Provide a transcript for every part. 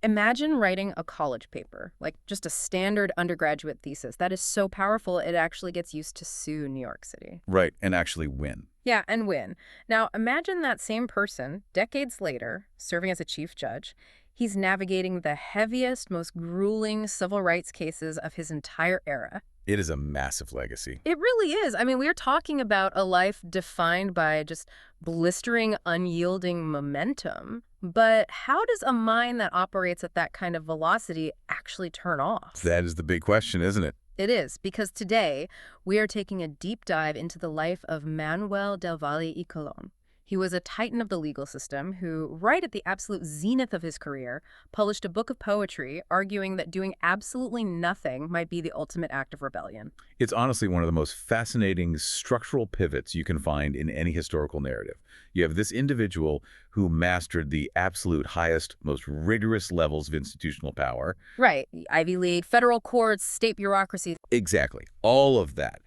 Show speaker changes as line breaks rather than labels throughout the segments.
Imagine writing a college paper, like just a standard undergraduate thesis. That is so powerful, it actually gets used to sue New York City.
Right, and actually win.
Yeah, and win. Now, imagine that same person, decades later, serving as a chief judge. He's navigating the heaviest, most grueling civil rights cases of his entire era.
It is a massive legacy.
It really is. I mean, we're talking about a life defined by just blistering, unyielding momentum. But how does a mind that operates at that kind of velocity actually turn off?
That is the big question, isn't it?
It is, because today we are taking a deep dive into the life of Manuel del Valle y Colón. He was a titan of the legal system who, right at the absolute zenith of his career, published a book of poetry arguing that doing absolutely nothing might be the ultimate act of rebellion.
It's honestly one of the most fascinating structural pivots you can find in any historical narrative. You have this individual who mastered the absolute highest, most rigorous levels of institutional power.
Right. Ivy League, federal courts, state bureaucracy.
Exactly. All of that.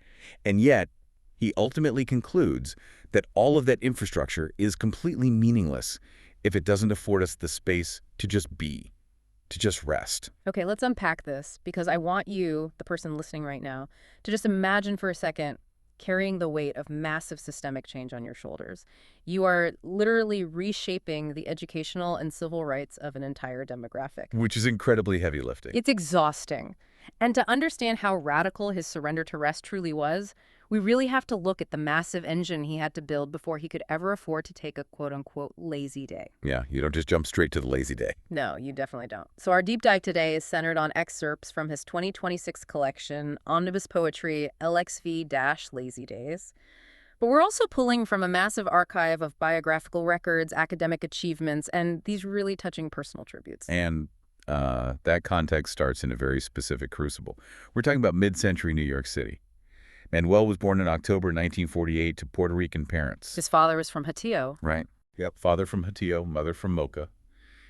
And yet, he ultimately concludes that all of that infrastructure is completely meaningless if it doesn't afford us the space to just be, to just rest.
Okay, let's unpack this, because I want you, the person listening right now, to just imagine for a second carrying the weight of massive systemic change on your shoulders. You are literally reshaping the educational and civil rights of an entire demographic.
Which is incredibly heavy lifting.
It's exhausting. And to understand how radical his surrender to rest truly was, we really have to look at the massive engine he had to build before he could ever afford to take a quote-unquote lazy day.
Yeah, you don't just jump straight to the lazy day.
No, you definitely don't. So our deep dive today is centered on excerpts from his 2026 collection, Omnibus Poetry, LXV-Lazy Days. But we're also pulling from a massive archive of biographical records, academic achievements, and these really touching personal tributes.
And that context starts in a very specific crucible. We're talking about mid-century New York City. Manuel was born in October 1948 to Puerto Rican parents.
His father was from Hatillo.
Right. Yep. Father from Hatillo, mother from Mocha.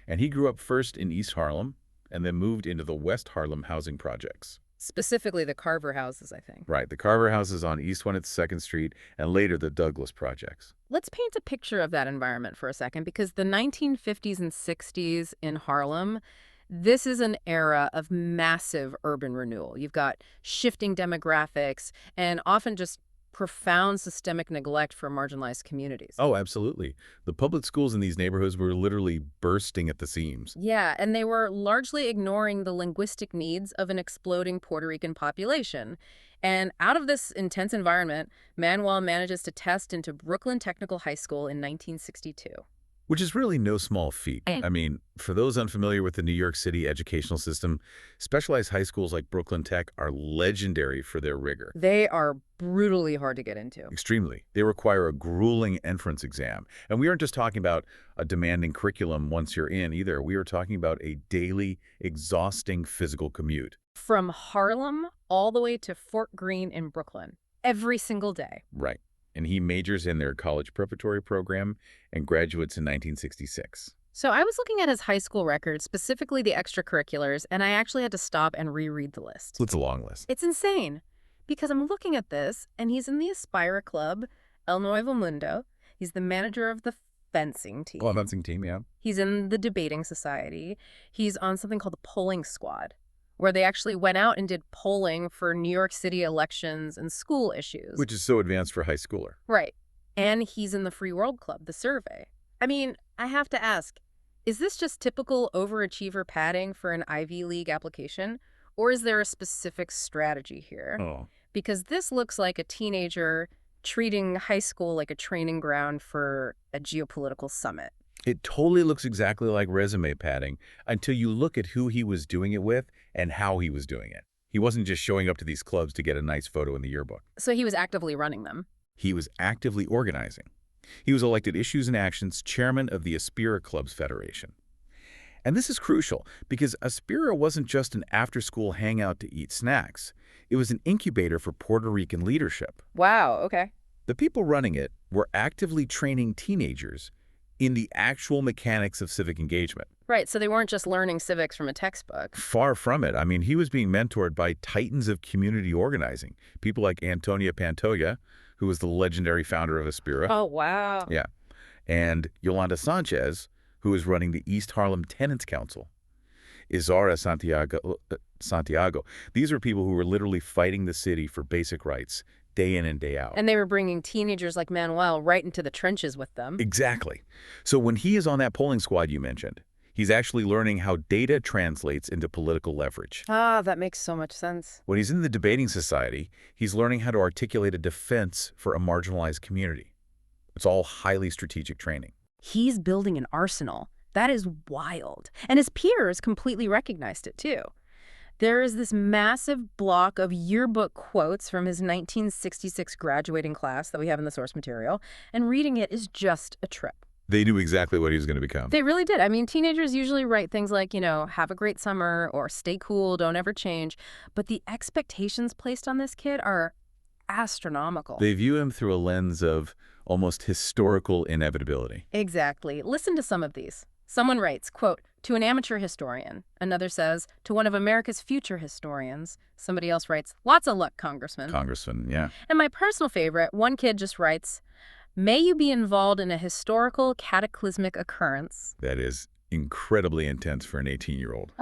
And he grew up first in East Harlem and then moved into the West Harlem housing projects.
Specifically the Carver houses, I think.
Right. The Carver houses on East 102nd Street and later the Douglas projects.
Let's paint a picture of that environment for a second, because the 1950s and 60s in Harlem, this is an era of massive urban renewal. You've got shifting demographics and often just profound systemic neglect for marginalized communities.
Oh, absolutely. The public schools in these neighborhoods were literally bursting at the seams.
Yeah, and they were largely ignoring the linguistic needs of an exploding Puerto Rican population. And out of this intense environment, Manuel manages to test into Brooklyn Technical High School in 1962.
Which is really no small feat. I mean, for those unfamiliar with the New York City educational system, specialized high schools like Brooklyn Tech are legendary for their rigor.
They are brutally hard to get into.
Extremely. They require a grueling entrance exam. And we aren't just talking about a demanding curriculum once you're in either. We are talking about a daily, exhausting physical commute.
From Harlem all the way to Fort Greene in Brooklyn, every single day.
Right. And he majors in their college preparatory program and graduates in 1966.
So I was looking at his high school records, specifically the extracurriculars, and I actually had to stop and reread the list.
It's a long list.
It's insane, because I'm looking at this, and he's in the Aspira Club, El Nuevo Mundo. He's the manager of the fencing team.
Oh, fencing team, yeah.
He's in the debating society. He's on something called the polling squad, where they actually went out and did polling for New York City elections and school issues.
Which is so advanced for a high schooler.
Right. And he's in the Free World Club, the survey. I mean, I have to ask, is this just typical overachiever padding for an Ivy League application? Or is there a specific strategy here?
Oh.
Because this looks like a teenager treating high school like a training ground for a geopolitical summit.
It totally looks exactly like resume padding until you look at who he was doing it with and how he was doing it. He wasn't just showing up to these clubs to get a nice photo in the yearbook.
So he was actively running them.
He was actively organizing. He was elected Issues and Actions chairman of the Aspira Clubs Federation. And this is crucial because Aspira wasn't just an after-school hangout to eat snacks. It was an incubator for Puerto Rican leadership.
Wow, okay.
The people running it were actively training teenagers in the actual mechanics of civic engagement.
Right, so they weren't just learning civics from a textbook.
Far from it. I mean, he was being mentored by titans of community organizing, people like Antonia Pantoja, who was the legendary founder of Aspira.
Oh, wow.
Yeah. And Yolanda Sanchez, who was running the East Harlem Tenants Council. Izara Santiago. These are people who were literally fighting the city for basic rights, day in and day out.
And they were bringing teenagers like Manuel right into the trenches with them.
Exactly. So when he is on that polling squad you mentioned, he's actually learning how data translates into political leverage.
Ah, that makes so much sense.
When he's in the debating society, he's learning how to articulate a defense for a marginalized community. It's all highly strategic training.
He's building an arsenal. That is wild. And his peers completely recognized it, too. There is this massive block of yearbook quotes from his 1966 graduating class that we have in the source material, and reading it is just a trip.
They knew exactly what he was going to become.
They really did. I mean, teenagers usually write things like, have a great summer or stay cool, don't ever change. But the expectations placed on this kid are astronomical.
They view him through a lens of almost historical inevitability.
Exactly. Listen to some of these. Someone writes, quote, to an amateur historian. Another says, to one of America's future historians. Somebody else writes, lots of luck, Congressman.
Congressman, yeah.
And my personal favorite, one kid just writes, may you be involved in a historical cataclysmic occurrence.
That is incredibly intense for an 18-year-old.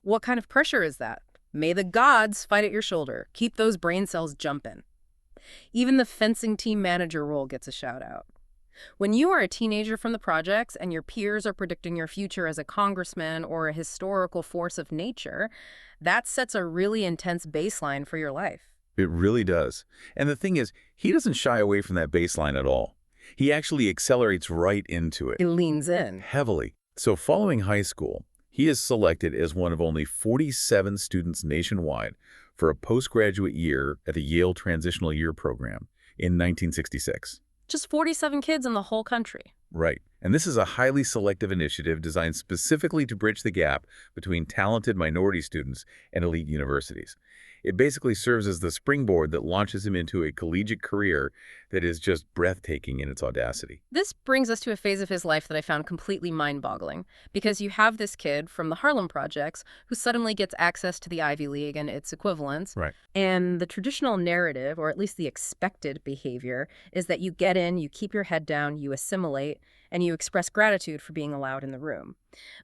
What kind of pressure is that? May the gods fight at your shoulder. Keep those brain cells jumping. Even the fencing team manager role gets a shout out. When you are a teenager from the projects and your peers are predicting your future as a congressman or a historical force of nature, that sets a really intense baseline for your life.
It really does. And the thing is, he doesn't shy away from that baseline at all. He actually accelerates right into it.
It leans in.
Heavily. So following high school, he is selected as one of only 47 students nationwide for a postgraduate year at the Yale Transitional Year Program in 1966.
Just 47 kids in the whole country.
Right. And this is a highly selective initiative designed specifically to bridge the gap between talented minority students and elite universities. It basically serves as the springboard that launches him into a collegiate career that is just breathtaking in its audacity.
This brings us to a phase of his life that I found completely mind-boggling, because you have this kid from the Harlem Projects who suddenly gets access to the Ivy League and its equivalents.
Right.
And the traditional narrative, or at least the expected behavior, is that you get in, you keep your head down, you assimilate, and you express gratitude for being allowed in the room.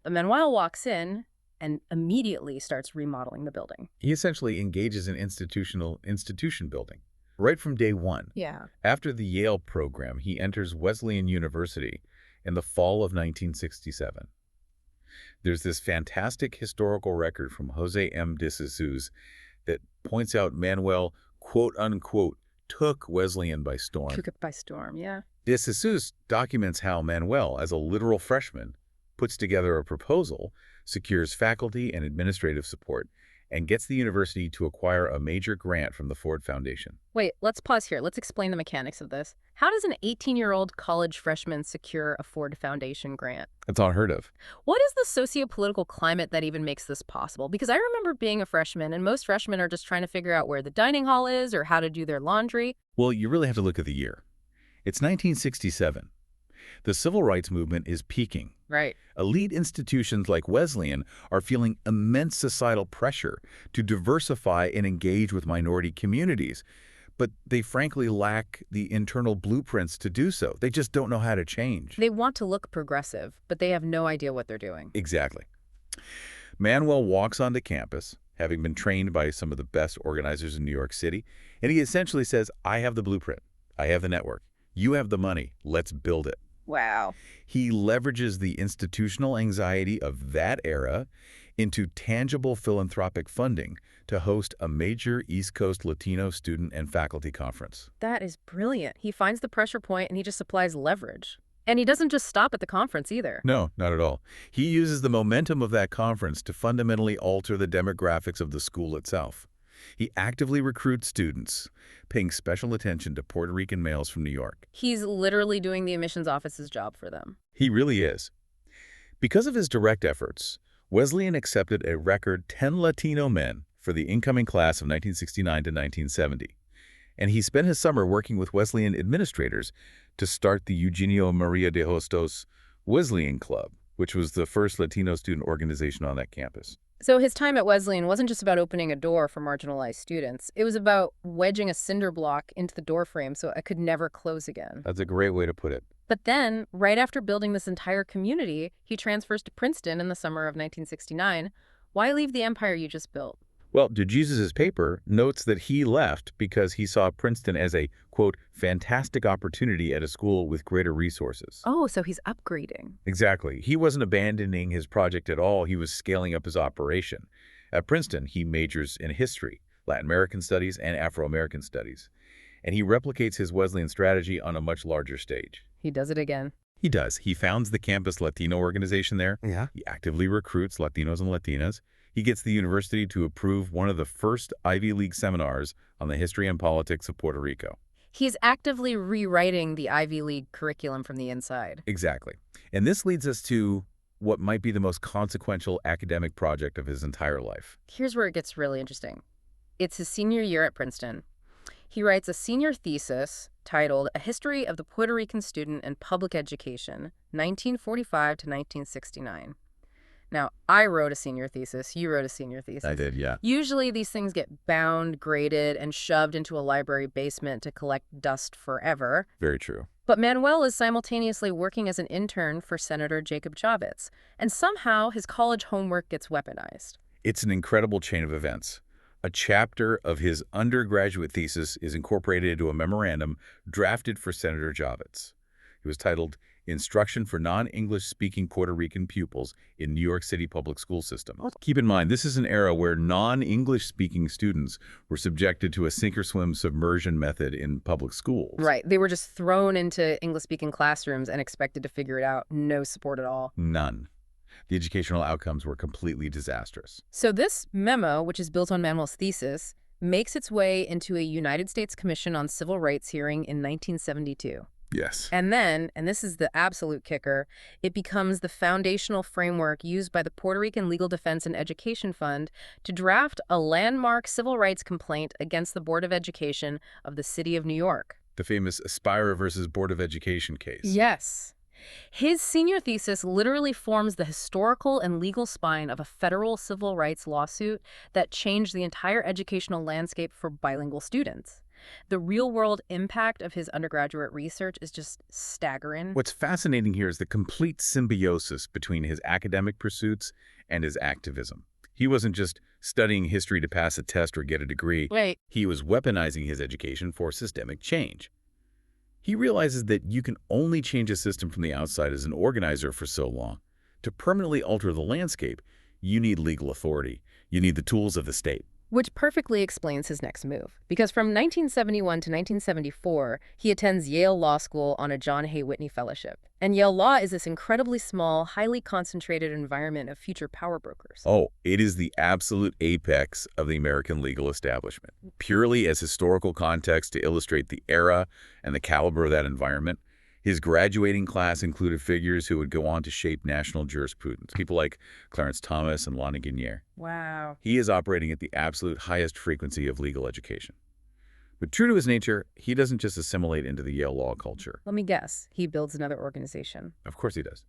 But Manuel walks in and immediately starts remodeling the building.
He essentially engages in institution building right from day one.
Yeah.
After the Yale program, he enters Wesleyan University in the fall of 1967. There's this fantastic historical record from Jose M. Dissous that points out Manuel, quote-unquote, took Wesleyan by storm.
Took it by storm, yeah.
Dissous documents how Manuel, as a literal freshman, puts together a proposal, secures faculty and administrative support, and gets the university to acquire a major grant from the Ford Foundation.
Wait, let's pause here. Let's explain the mechanics of this. How does an 18-year-old college freshman secure a Ford Foundation grant?
That's unheard of.
What is the socio-political climate that even makes this possible? Because I remember being a freshman, and most freshmen are just trying to figure out where the dining hall is or how to do their laundry.
Well, you really have to look at the year. It's 1967. The civil rights movement is peaking.
Right.
Elite institutions like Wesleyan are feeling immense societal pressure to diversify and engage with minority communities, but they frankly lack the internal blueprints to do so. They just don't know how to change.
They want to look progressive, but they have no idea what they're doing.
Exactly. Manuel walks onto campus, having been trained by some of the best organizers in New York City, and he essentially says, I have the blueprint. I have the network. You have the money. Let's build it.
Wow.
He leverages the institutional anxiety of that era into tangible philanthropic funding to host a major East Coast Latino student and faculty conference.
That is brilliant. He finds the pressure point and he just applies leverage. And he doesn't just stop at the conference either.
No, not at all. He uses the momentum of that conference to fundamentally alter the demographics of the school itself. He actively recruits students, paying special attention to Puerto Rican males from New York.
He's literally doing the admissions office's job for them.
He really is. Because of his direct efforts, Wesleyan accepted a record 10 Latino men for the incoming class of 1969 to 1970. And he spent his summer working with Wesleyan administrators to start the Eugenio Maria de Hostos Wesleyan Club, which was the first Latino student organization on that campus.
So his time at Wesleyan wasn't just about opening a door for marginalized students. It was about wedging a cinder block into the doorframe so it could never close again.
That's a great way to put it.
But then, right after building this entire community, he transfers to Princeton in the summer of 1969, Why leave the empire you just built?
Well, DeJesus's paper notes that he left because he saw Princeton as a, quote, fantastic opportunity at a school with greater resources.
Oh, so he's upgrading.
Exactly. He wasn't abandoning his project at all. He was scaling up his operation. At Princeton, he majors in history, Latin American studies, and Afro-American studies. And he replicates his Wesleyan strategy on a much larger stage.
He does it again.
He does. He founds the campus Latino organization there.
Yeah.
He actively recruits Latinos and Latinas. He gets the university to approve one of the first Ivy League seminars on the history and politics of Puerto Rico.
He's actively rewriting the Ivy League curriculum from the inside.
Exactly. And this leads us to what might be the most consequential academic project of his entire life.
Here's where it gets really interesting. It's his senior year at Princeton. He writes a senior thesis titled A History of the Puerto Rican Student and Public Education, 1945 to 1969. Now, I wrote a senior thesis. You wrote a senior thesis.
I did, yeah.
Usually these things get bound, graded, and shoved into a library basement to collect dust forever.
Very true.
But Manuel is simultaneously working as an intern for Senator Jacob Javits, and somehow his college homework gets weaponized.
It's an incredible chain of events. A chapter of his undergraduate thesis is incorporated into a memorandum drafted for Senator Javits. It was titled Instruction for Non-English Speaking Puerto Rican Pupils in New York City Public School System. Keep in mind, this is an era where non-English speaking students were subjected to a sink-or-swim submersion method in public schools.
Right. They were just thrown into English-speaking classrooms and expected to figure it out. No support at all.
None. The educational outcomes were completely disastrous.
So this memo, which is built on Manuel's thesis, makes its way into a United States Commission on Civil Rights hearing in 1972.
Yes.
And then, and this is the absolute kicker, it becomes the foundational framework used by the Puerto Rican Legal Defense and Education Fund to draft a landmark civil rights complaint against the Board of Education of the City of New York.
The famous Aspira versus Board of Education case.
Yes. His senior thesis literally forms the historical and legal spine of a federal civil rights lawsuit that changed the entire educational landscape for bilingual students. The real-world impact of his undergraduate research is just staggering.
What's fascinating here is the complete symbiosis between his academic pursuits and his activism. He wasn't just studying history to pass a test or get a degree.
Right.
He was weaponizing his education for systemic change. He realizes that you can only change a system from the outside as an organizer for so long. To permanently alter the landscape, you need legal authority. You need the tools of the state.
Which perfectly explains his next move. Because from 1971 to 1974, he attends Yale Law School on a John Hay Whitney Fellowship. And Yale Law is this incredibly small, highly concentrated environment of future power brokers.
Oh, it is the absolute apex of the American legal establishment. Purely as historical context to illustrate the era and the caliber of that environment, his graduating class included figures who would go on to shape national jurisprudence, people like Clarence Thomas and Lana Guinier.
Wow.
He is operating at the absolute highest frequency of legal education. But true to his nature, he doesn't just assimilate into the Yale law culture.
Let me guess. He builds another organization.
Of course he does.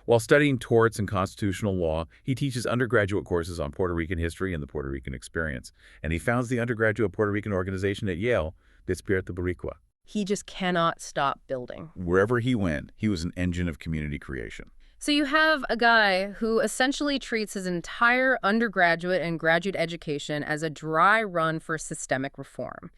While studying torts and constitutional law, he teaches undergraduate courses on Puerto Rican history and the Puerto Rican experience. And he founds the undergraduate Puerto Rican organization at Yale, Despierta Boricua.
He just cannot stop building.
Wherever he went, he was an engine of community creation.
So you have a guy who essentially treats his entire undergraduate and graduate education as a dry run for systemic reform.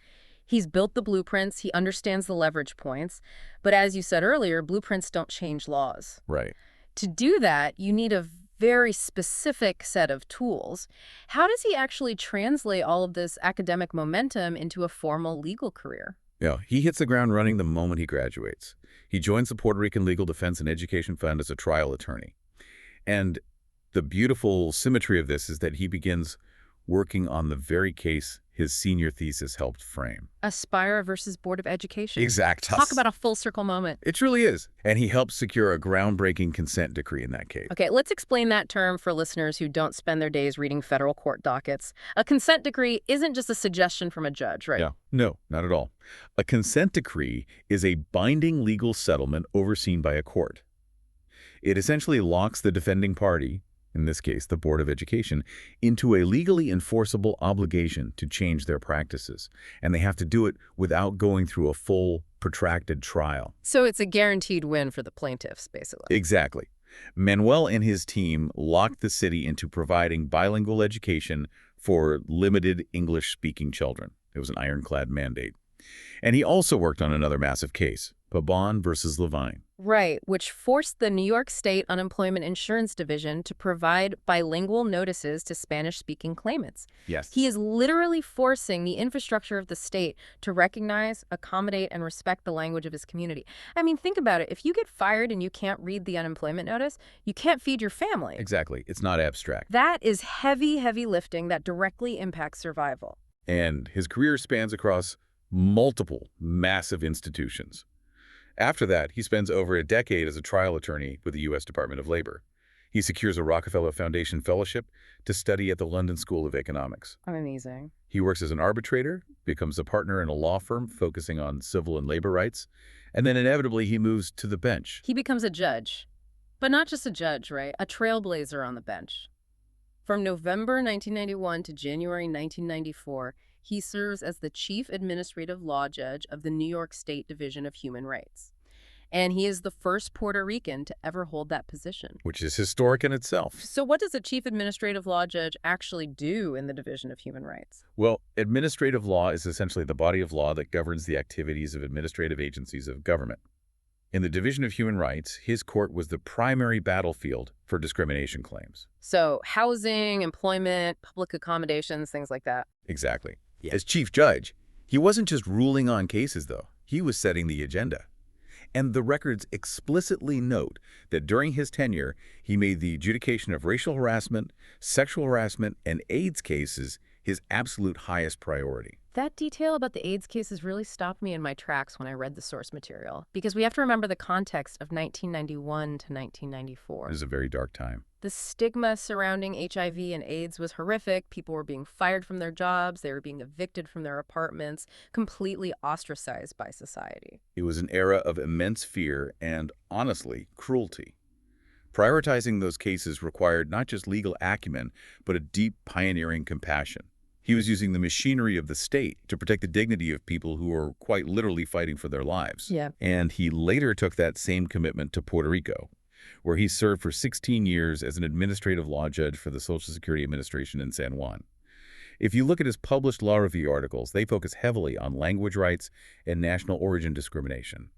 He's built the blueprints, he understands the leverage points, but as you said earlier, blueprints don't change laws.
Right.
To do that, you need a very specific set of tools. How does he actually translate all of this academic momentum into a formal legal career?
Yeah, he hits the ground running the moment he graduates. He joins the Puerto Rican Legal Defense and Education Fund as a trial attorney. And the beautiful symmetry of this is that he begins working on the very case his senior thesis helped frame.
Aspira versus Board of Education.
Exact.
Talk about a full circle moment.
It truly is. And he helped secure a groundbreaking consent decree in that case.
Okay, let's explain that term for listeners who don't spend their days reading federal court dockets. A consent decree isn't just a suggestion from a judge, right?
Yeah. No, not at all. A consent decree is a binding legal settlement overseen by a court. It essentially locks the defending party, in this case the Board of Education, into a legally enforceable obligation to change their practices. And they have to do it without going through a full, protracted trial.
So it's a guaranteed win for the plaintiffs, basically.
Exactly. Manuel and his team locked the city into providing bilingual education for limited English-speaking children. It was an ironclad mandate. And he also worked on another massive case, Pabon versus Levine.
Right, which forced the New York State Unemployment Insurance Division to provide bilingual notices to Spanish-speaking claimants.
Yes.
He is literally forcing the infrastructure of the state to recognize, accommodate, and respect the language of his community. I mean, think about it. If you get fired and you can't read the unemployment notice, you can't feed your family.
Exactly. It's not abstract.
That is heavy, heavy lifting that directly impacts survival.
And his career spans across multiple massive institutions. After that, he spends over a decade as a trial attorney with the U.S. Department of Labor. He secures a Rockefeller Foundation fellowship to study at the London School of Economics.
Amazing.
He works as an arbitrator, becomes a partner in a law firm focusing on civil and labor rights, and then inevitably he moves to the bench.
He becomes a judge. But not just a judge, right? A trailblazer on the bench. From November 1991 to January 1994, he serves as the Chief Administrative Law Judge of the New York State Division of Human Rights. And he is the first Puerto Rican to ever hold that position.
Which is historic in itself.
So what does a Chief Administrative Law Judge actually do in the Division of Human Rights?
Well, administrative law is essentially the body of law that governs the activities of administrative agencies of government. In the Division of Human Rights, his court was the primary battlefield for discrimination claims.
So housing, employment, public accommodations, things like that.
Exactly. As chief judge, he wasn't just ruling on cases, though. He was setting the agenda. And the records explicitly note that during his tenure, he made the adjudication of racial harassment, sexual harassment, and AIDS cases his absolute highest priority.
That detail about the AIDS cases really stopped me in my tracks when I read the source material, because we have to remember the context of 1991 to 1994.
It was a very dark time.
The stigma surrounding HIV and AIDS was horrific. People were being fired from their jobs. They were being evicted from their apartments, completely ostracized by society.
It was an era of immense fear and, honestly, cruelty. Prioritizing those cases required not just legal acumen, but a deep pioneering compassion. He was using the machinery of the state to protect the dignity of people who were quite literally fighting for their lives.
Yeah.
And he later took that same commitment to Puerto Rico, where he served for 16 years as an administrative law judge for the Social Security Administration in San Juan. If you look at his published law review articles, they focus heavily on language rights and national origin discrimination.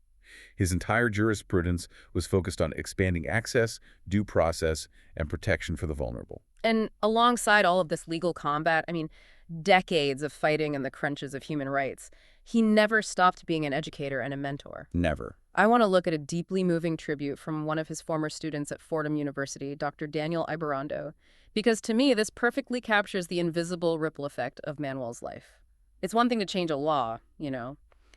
His entire jurisprudence was focused on expanding access, due process, and protection for the vulnerable.
And alongside all of this legal combat, decades of fighting in the crunches of human rights, he never stopped being an educator and a mentor.
Never.
I want to look at a deeply moving tribute from one of his former students at Fordham University, Dr. Daniel Ibarrondo, because to me, this perfectly captures the invisible ripple effect of Manuel's life. It's one thing to change a law,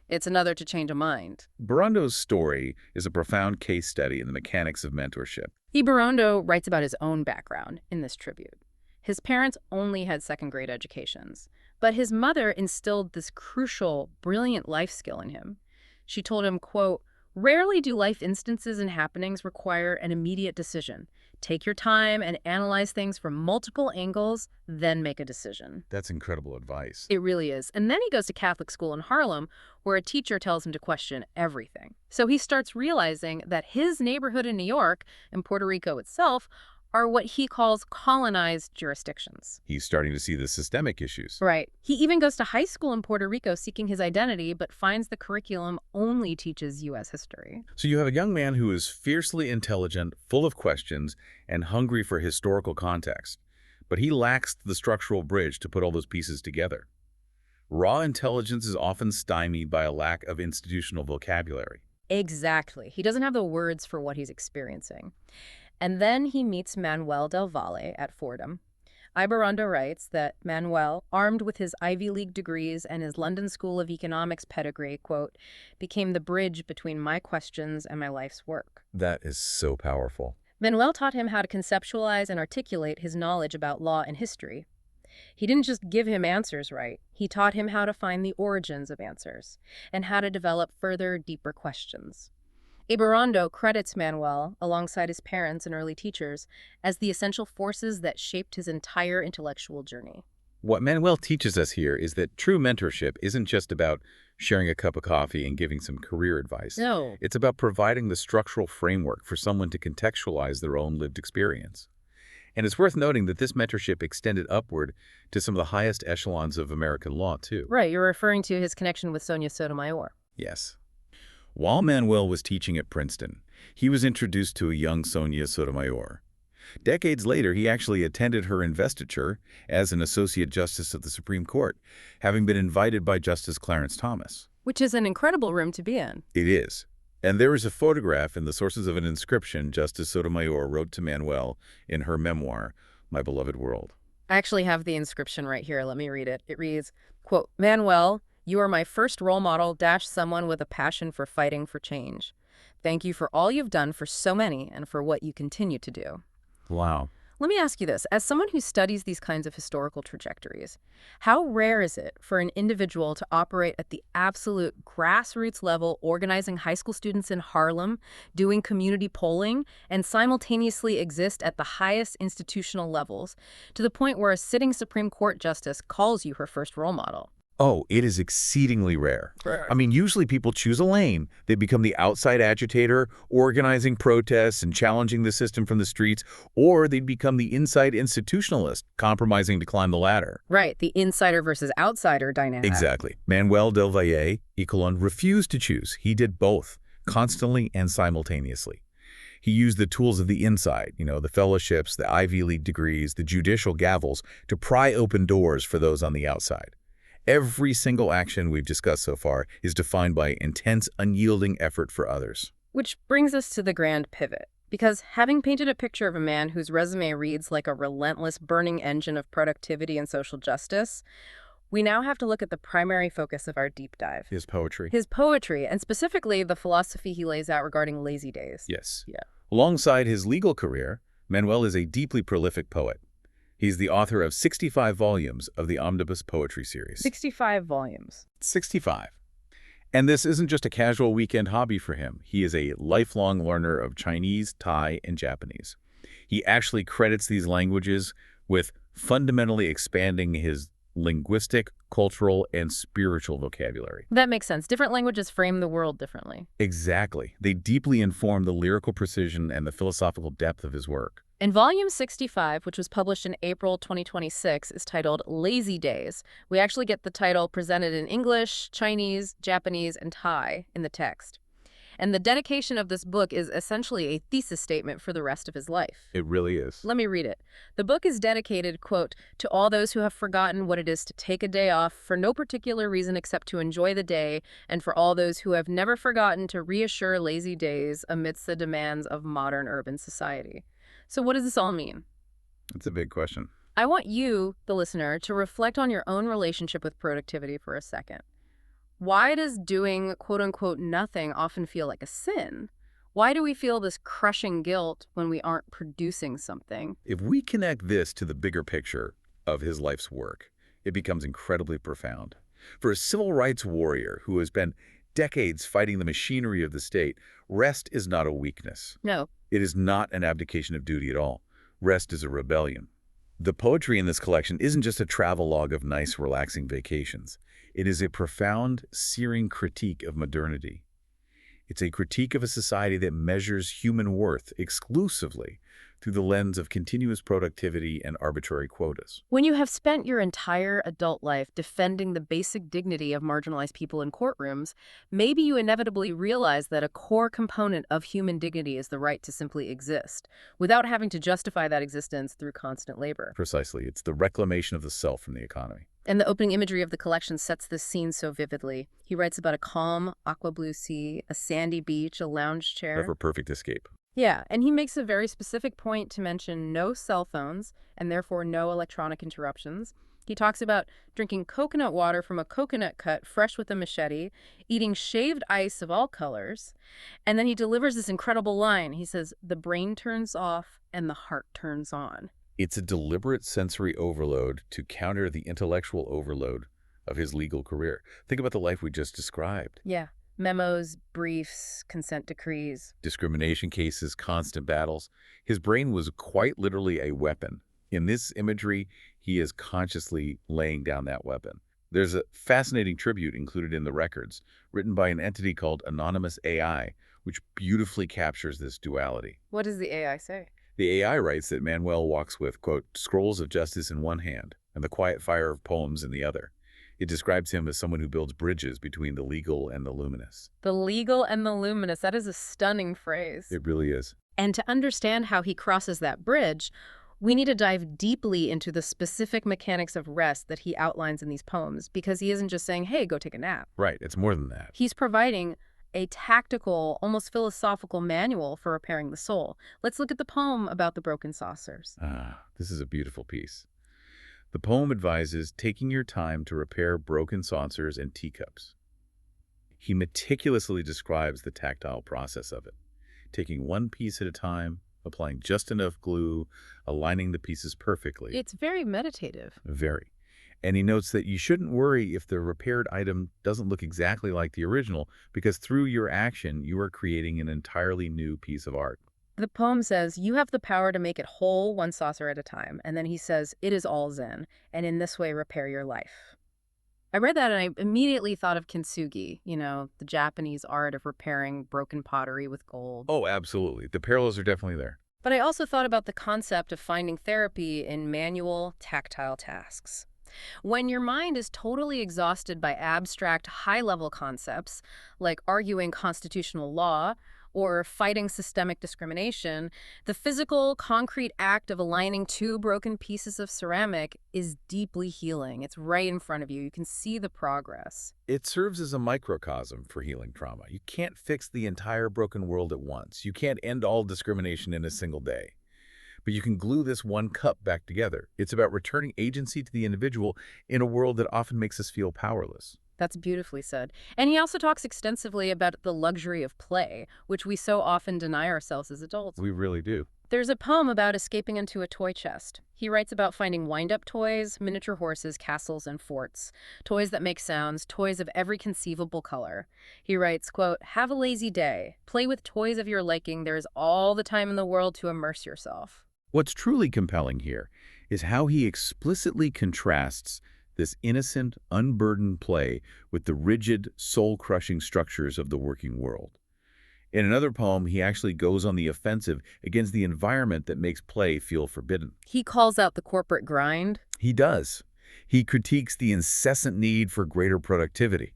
It's another to change a mind.
Barondo's story is a profound case study in the mechanics of mentorship.
Ibarrondo writes about his own background in this tribute. His parents only had second-grade educations, but his mother instilled this crucial, brilliant life skill in him. She told him, quote, "Rarely do life instances and happenings require an immediate decision. Take your time and analyze things from multiple angles, then make a decision."
That's incredible advice.
It really is. And then he goes to Catholic school in Harlem, where a teacher tells him to question everything. So he starts realizing that his neighborhood in New York and Puerto Rico itself are what he calls colonized jurisdictions.
He's starting to see the systemic issues.
Right. He even goes to high school in Puerto Rico seeking his identity, but finds the curriculum only teaches U.S. history.
So you have a young man who is fiercely intelligent, full of questions, and hungry for historical context. But he lacks the structural bridge to put all those pieces together. Raw intelligence is often stymied by a lack of institutional vocabulary.
Exactly. He doesn't have the words for what he's experiencing. And then he meets Manuel del Valle at Fordham. Ibarrondo writes that Manuel, armed with his Ivy League degrees and his London School of Economics pedigree, quote, became the bridge between my questions and my life's work.
That is so powerful.
Manuel taught him how to conceptualize and articulate his knowledge about law and history. He didn't just give him answers right. He taught him how to find the origins of answers and how to develop further, deeper questions. Ibarrondo credits Manuel, alongside his parents and early teachers, as the essential forces that shaped his entire intellectual journey.
What Manuel teaches us here is that true mentorship isn't just about sharing a cup of coffee and giving some career advice.
No.
It's about providing the structural framework for someone to contextualize their own lived experience. And it's worth noting that this mentorship extended upward to some of the highest echelons of American law, too.
Right, you're referring to his connection with Sonia Sotomayor.
Yes. While Manuel was teaching at Princeton, he was introduced to a young Sonia Sotomayor. Decades later, he actually attended her investiture as an Associate Justice of the Supreme Court, having been invited by Justice Clarence Thomas.
Which is an incredible room to be in.
It is. And there is a photograph in the sources of an inscription Justice Sotomayor wrote to Manuel in her memoir, My Beloved World.
I actually have the inscription right here. Let me read it. It reads, quote, Manuel, you are my first role model – someone with a passion for fighting for change. Thank you for all you've done for so many and for what you continue to do.
Wow.
Let me ask you this. As someone who studies these kinds of historical trajectories, how rare is it for an individual to operate at the absolute grassroots level, organizing high school students in Harlem, doing community polling, and simultaneously exist at the highest institutional levels, to the point where a sitting Supreme Court justice calls you her first role model?
Oh, it is exceedingly rare.
Rare.
I mean, usually people choose a lane. They become the outside agitator, organizing protests and challenging the system from the streets, or they'd become the inside institutionalist, compromising to climb the ladder.
Right, the insider versus outsider dynamic.
Exactly. Manuel del Valle y Colón refused to choose. He did both, constantly and simultaneously. He used the tools of the inside, the fellowships, the Ivy League degrees, the judicial gavels, to pry open doors for those on the outside. Every single action we've discussed so far is defined by intense, unyielding effort for others.
Which brings us to the grand pivot. Because having painted a picture of a man whose resume reads like a relentless burning engine of productivity and social justice, we now have to look at the primary focus of our deep dive.
His poetry.
His poetry, and specifically the philosophy he lays out regarding lazy days.
Yes.
Yeah.
Alongside his legal career, Manuel is a deeply prolific poet. He's the author of 65 volumes of the Omnibus poetry series.
65 volumes.
65. And this isn't just a casual weekend hobby for him. He is a lifelong learner of Chinese, Thai, and Japanese. He actually credits these languages with fundamentally expanding his linguistic, cultural, and spiritual vocabulary.
That makes sense. Different languages frame the world differently.
Exactly. They deeply inform the lyrical precision and the philosophical depth of his work.
And Volume 65, which was published in April 2026, is titled Lazy Days. We actually get the title presented in English, Chinese, Japanese, and Thai in the text. And the dedication of this book is essentially a thesis statement for the rest of his life.
It really is.
Let me read it. The book is dedicated, quote, to all those who have forgotten what it is to take a day off for no particular reason except to enjoy the day, and for all those who have never forgotten to reassure lazy days amidst the demands of modern urban society. So what does this all mean?
That's a big question.
I want you, the listener, to reflect on your own relationship with productivity for a second. Why does doing quote-unquote nothing often feel like a sin? Why do we feel this crushing guilt when we aren't producing something?
If we connect this to the bigger picture of his life's work, it becomes incredibly profound. For a civil rights warrior who has spent decades fighting the machinery of the state, rest is not a weakness.
No.
It is not an abdication of duty at all. Rest is a rebellion. The poetry in this collection isn't just a travelogue of nice, relaxing vacations. It is a profound, searing critique of modernity. It's a critique of a society that measures human worth exclusively through the lens of continuous productivity and arbitrary quotas.
When you have spent your entire adult life defending the basic dignity of marginalized people in courtrooms, maybe you inevitably realize that a core component of human dignity is the right to simply exist, without having to justify that existence through constant labor.
Precisely. It's the reclamation of the self from the economy.
And the opening imagery of the collection sets this scene so vividly. He writes about a calm, aqua blue sea, a sandy beach, a lounge chair.
Ever perfect escape.
Yeah, and he makes a very specific point to mention no cell phones and therefore no electronic interruptions. He talks about drinking coconut water from a coconut cut fresh with a machete, eating shaved ice of all colors, and then he delivers this incredible line. He says, "The brain turns off and the heart turns on."
It's a deliberate sensory overload to counter the intellectual overload of his legal career. Think about the life we just described.
Yeah. Memos, briefs, consent decrees.
Discrimination cases, constant battles. His brain was quite literally a weapon. In this imagery, He is consciously laying down that weapon. There's a fascinating tribute included in the records, written by an entity called Anonymous AI, which beautifully captures this duality.
What does the AI say?
The AI writes that Manuel walks with, quote, scrolls of justice in one hand and the quiet fire of poems in the other. It describes him as someone who builds bridges between the legal and the luminous.
The legal and the luminous. That is a stunning phrase.
It really is.
And to understand how he crosses that bridge, we need to dive deeply into the specific mechanics of rest that he outlines in these poems, because he isn't just saying, hey, go take a nap.
Right, it's more than that.
He's providing a tactical, almost philosophical manual for repairing the soul. Let's look at the poem about the broken saucers.
This is a beautiful piece. The poem advises taking your time to repair broken saucers and teacups. He meticulously describes the tactile process of it, taking one piece at a time, applying just enough glue, aligning the pieces perfectly.
It's very meditative.
Very. And he notes that you shouldn't worry if the repaired item doesn't look exactly like the original, because through your action, you are creating an entirely new piece of art.
The poem says, you have the power to make it whole, one saucer at a time. And then he says, it is all Zen, and in this way repair your life. I read that and I immediately thought of kintsugi, the Japanese art of repairing broken pottery with gold.
Oh, absolutely. The parallels are definitely there.
But I also thought about the concept of finding therapy in manual, tactile tasks. When your mind is totally exhausted by abstract, high-level concepts, like arguing constitutional law or fighting systemic discrimination, the physical, concrete act of aligning two broken pieces of ceramic is deeply healing. It's right in front of you. You can see the progress.
It serves as a microcosm for healing trauma. You can't fix the entire broken world at once. You can't end all discrimination in a single day. But you can glue this one cup back together. It's about returning agency to the individual in a world that often makes us feel powerless.
That's beautifully said. And he also talks extensively about the luxury of play, which we so often deny ourselves as adults.
We really do.
There's a poem about escaping into a toy chest. He writes about finding wind-up toys, miniature horses, castles, and forts. Toys that make sounds, toys of every conceivable color. He writes, quote, have a lazy day. Play with toys of your liking. There is all the time in the world to immerse yourself.
What's truly compelling here is how he explicitly contrasts this innocent, unburdened play with the rigid, soul-crushing structures of the working world. In another poem, he actually goes on the offensive against the environment that makes play feel forbidden.
He calls out the corporate grind.
He does. He critiques the incessant need for greater productivity.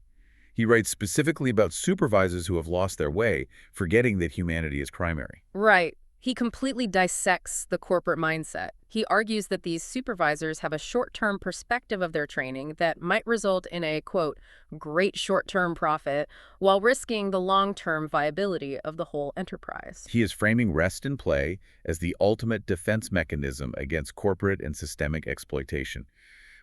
He writes specifically about supervisors who have lost their way, forgetting that humanity is primary.
Right. He completely dissects the corporate mindset. He argues that these supervisors have a short-term perspective of their training that might result in a, quote, great short-term profit while risking the long-term viability of the whole enterprise.
He is framing rest and play as the ultimate defense mechanism against corporate and systemic exploitation.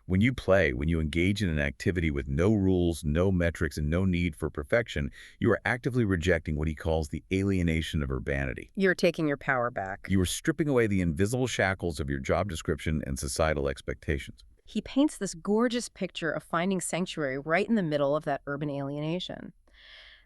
When you play, when you engage in an activity with no rules, no metrics, and no need for perfection, you are actively rejecting what he calls the alienation of urbanity.
You're taking your power back.
You are stripping away the invisible shackles of your job description and societal expectations.
He paints this gorgeous picture of finding sanctuary right in the middle of that urban alienation.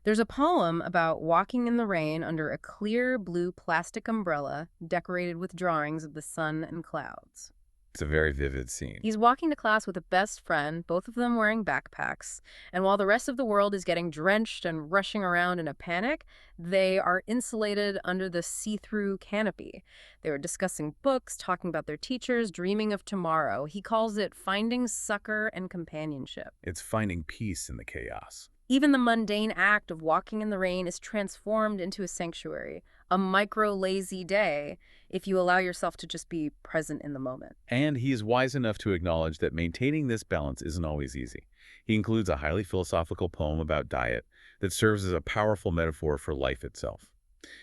There's a poem about walking in the rain under a clear blue plastic umbrella decorated with drawings of the sun and clouds.
It's a very vivid scene.
He's walking to class with a best friend, both of them wearing backpacks, and while the rest of the world is getting drenched and rushing around in a panic, they are insulated under the see-through canopy. They were discussing books, talking about their teachers, dreaming of tomorrow. He calls it finding succor and companionship.
It's finding peace in the chaos.
Even the mundane act of walking in the rain is transformed into a sanctuary, a micro-lazy day, if you allow yourself to just be present in the moment.
And he is wise enough to acknowledge that maintaining this balance isn't always easy. He includes a highly philosophical poem about diet that serves as a powerful metaphor for life itself.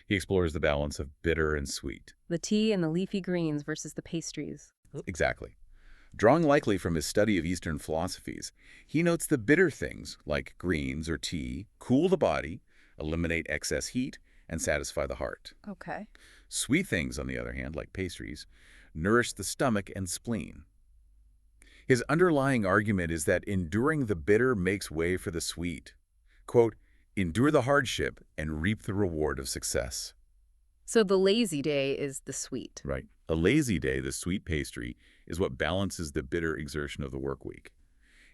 He explores the balance of bitter and sweet.
The tea and the leafy greens versus the pastries.
Exactly. Drawing likely from his study of Eastern philosophies, he notes the bitter things, like greens or tea, cool the body, eliminate excess heat, and satisfy the heart.
Okay.
Sweet things, on the other hand, like pastries, nourish the stomach and spleen. His underlying argument is that enduring the bitter makes way for the sweet. Quote, endure the hardship and reap the reward of success.
So the lazy day is the sweet.
Right. A lazy day, the sweet pastry, is what balances the bitter exertion of the work week.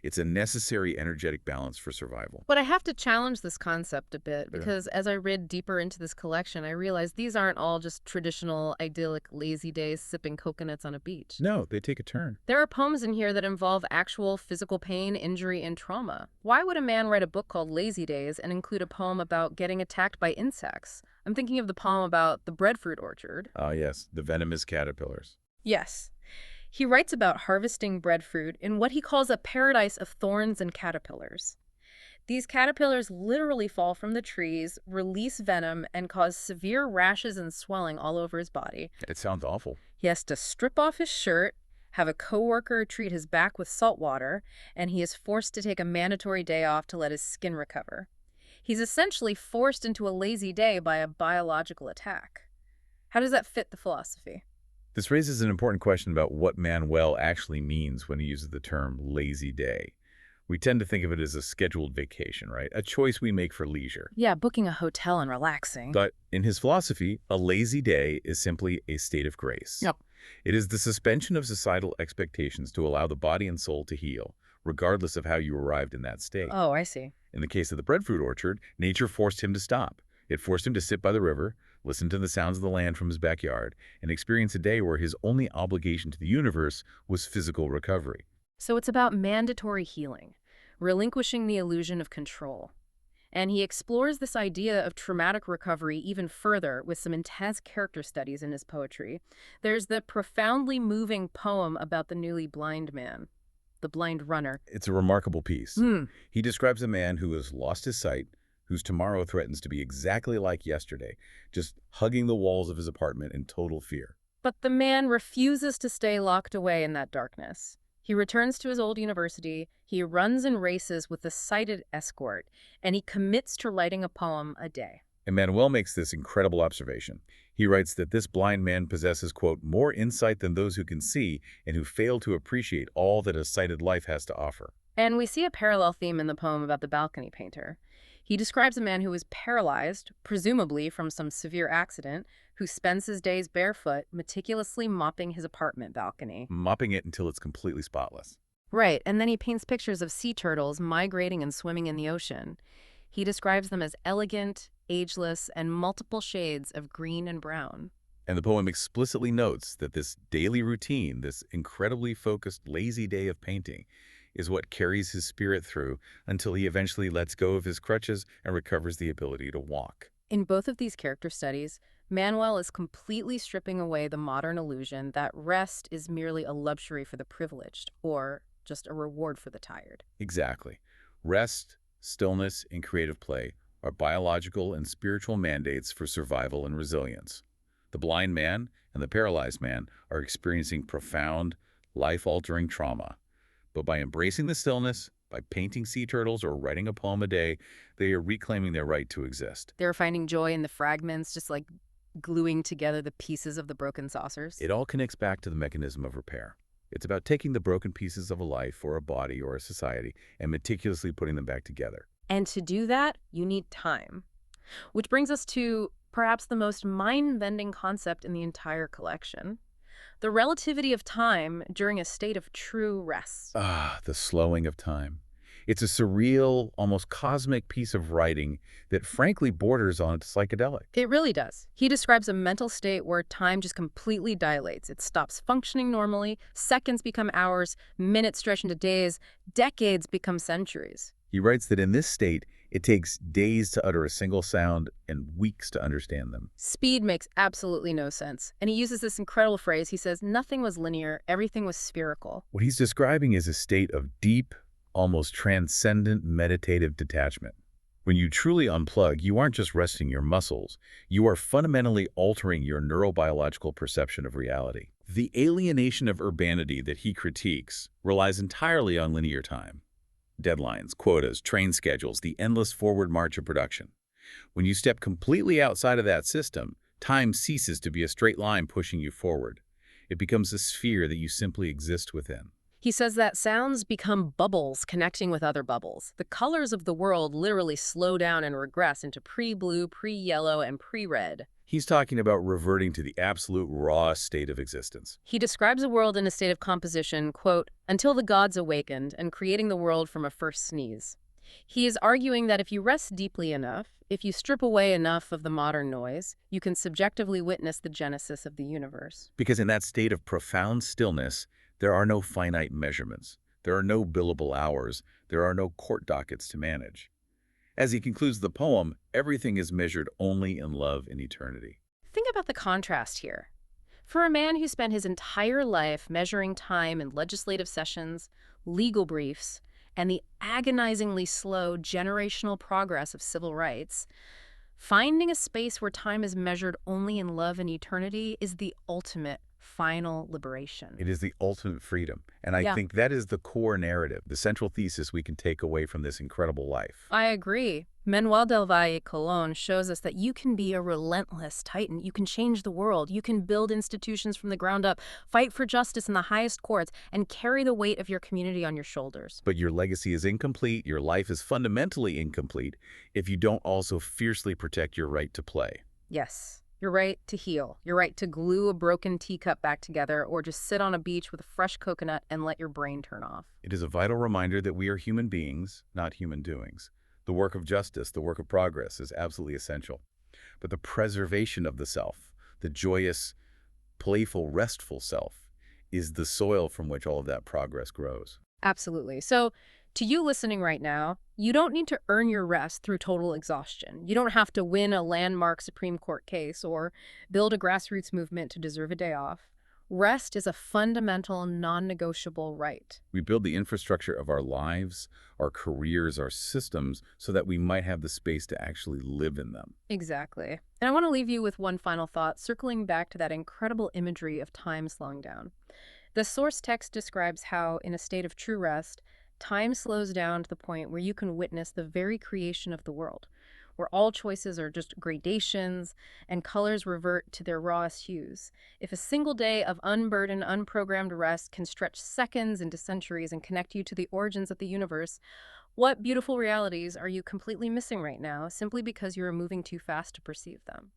It's a necessary energetic balance for survival.
But I have to challenge this concept a bit
Yeah.
because as I read deeper into this collection, I realized these aren't all just traditional, idyllic, lazy days sipping coconuts on a beach.
No, they take a turn.
There are poems in here that involve actual physical pain, injury, and trauma. Why would a man write a book called Lazy Days and include a poem about getting attacked by insects? I'm thinking of the poem about the breadfruit orchard.
Ah, yes, the venomous caterpillars.
Yes. He writes about harvesting breadfruit in what he calls a paradise of thorns and caterpillars. These caterpillars literally fall from the trees, release venom, and cause severe rashes and swelling all over his body.
It sounds awful.
He has to strip off his shirt, have a coworker treat his back with salt water, and he is forced to take a mandatory day off to let his skin recover. He's essentially forced into a lazy day by a biological attack. How does that fit the philosophy?
This raises an important question about what Manuel actually means when he uses the term lazy day. We tend to think of it as a scheduled vacation, right? A choice we make for leisure.
Yeah, booking a hotel and relaxing.
But in his philosophy, a lazy day is simply a state of grace.
Yep.
It is the suspension of societal expectations to allow the body and soul to heal, regardless of how you arrived in that state.
Oh, I see.
In the case of the breadfruit orchard, nature forced him to stop. It forced him to sit by the river, listen to the sounds of the land from his backyard, and experience a day where his only obligation to the universe was physical recovery.
So it's about mandatory healing, relinquishing the illusion of control. And he explores this idea of traumatic recovery even further with some intense character studies in his poetry. There's the profoundly moving poem about the newly blind man, the blind runner.
It's a remarkable piece.
Hmm.
He describes a man who has lost his sight, whose tomorrow threatens to be exactly like yesterday, just hugging the walls of his apartment in total fear.
But the man refuses to stay locked away in that darkness. He returns to his old university, he runs and races with a sighted escort, and he commits to writing a poem a day.
And Manuel makes this incredible observation. He writes that this blind man possesses, quote, more insight than those who can see and who fail to appreciate all that a sighted life has to offer.
And we see a parallel theme in the poem about the balcony painter. He describes a man who is paralyzed, presumably from some severe accident, who spends his days barefoot, meticulously mopping his apartment balcony.
Mopping it until it's completely spotless.
Right, and then he paints pictures of sea turtles migrating and swimming in the ocean. He describes them as elegant, ageless, and multiple shades of green and brown.
And the poem explicitly notes that this daily routine, this incredibly focused, lazy day of painting, is what carries his spirit through until he eventually lets go of his crutches and recovers the ability to walk.
In both of these character studies, Manuel is completely stripping away the modern illusion that rest is merely a luxury for the privileged, or just a reward for the tired.
Exactly. Rest, stillness, and creative play are biological and spiritual mandates for survival and resilience. The blind man and the paralyzed man are experiencing profound, life-altering trauma. But by embracing the stillness, by painting sea turtles or writing a poem a day, they are reclaiming their right to exist.
They're finding joy in the fragments, just like gluing together the pieces of the broken saucers.
It all connects back to the mechanism of repair. It's about taking the broken pieces of a life or a body or a society and meticulously putting them back together.
And to do that, you need time. Which brings us to perhaps the most mind-bending concept in the entire collection: the relativity of time during a state of true rest.
Ah, the slowing of time. It's a surreal, almost cosmic piece of writing that frankly borders on psychedelic.
It really does. He describes a mental state where time just completely dilates. It stops functioning normally, seconds become hours, minutes stretch into days, decades become centuries.
He writes that in this state, it takes days to utter a single sound and weeks to understand them.
Speed makes absolutely no sense. And he uses this incredible phrase. He says, nothing was linear, everything was spherical.
What he's describing is a state of deep, almost transcendent meditative detachment. When you truly unplug, you aren't just resting your muscles, you are fundamentally altering your neurobiological perception of reality. The alienation of urbanity that he critiques relies entirely on linear time. Deadlines, quotas, train schedules, the endless forward march of production. When you step completely outside of that system, time ceases to be a straight line pushing you forward. It becomes a sphere that you simply exist within.
He says that sounds become bubbles connecting with other bubbles. The colors of the world literally slow down and regress into pre-blue, pre-yellow, and pre-red.
He's talking about reverting to the absolute raw state of existence.
He describes a world in a state of composition, quote, until the gods awakened and creating the world from a first sneeze. He is arguing that if you rest deeply enough, if you strip away enough of the modern noise, you can subjectively witness the genesis of the universe.
Because in that state of profound stillness, there are no finite measurements. There are no billable hours. There are no court dockets to manage. As he concludes the poem, everything is measured only in love and eternity.
Think about the contrast here. For a man who spent his entire life measuring time in legislative sessions, legal briefs, and the agonizingly slow generational progress of civil rights, finding a space where time is measured only in love and eternity is the ultimate final liberation.
It is the ultimate freedom. And I think that is the core narrative, the central thesis we can take away from this incredible life.
I agree. Manuel del Valle Colón shows us that you can be a relentless titan. You can change the world. You can build institutions from the ground up, fight for justice in the highest courts, and carry the weight of your community on your shoulders.
But your legacy is incomplete, your life is fundamentally incomplete, if you don't also fiercely protect your right to play.
Yes. Your right to heal, your right to glue a broken teacup back together, or just sit on a beach with a fresh coconut and let your brain turn off.
It is a vital reminder that we are human beings, not human doings. The work of justice, the work of progress is absolutely essential. But the preservation of the self, the joyous, playful, restful self, is the soil from which all of that progress grows.
Absolutely. So, to you listening right now, you don't need to earn your rest through total exhaustion. You don't have to win a landmark Supreme Court case or build a grassroots movement to deserve a day off. Rest is a fundamental, non-negotiable right.
We build the infrastructure of our lives, our careers, our systems, so that we might have the space to actually live in them.
Exactly. And I want to leave you with one final thought, circling back to that incredible imagery of time slowing down. The source text describes how, in a state of true rest, time slows down to the point where you can witness the very creation of the world, where all choices are just gradations and colors revert to their rawest hues. If a single day of unburdened, unprogrammed rest can stretch seconds into centuries and connect you to the origins of the universe, what beautiful realities are you completely missing right now simply because you are moving too fast to perceive them?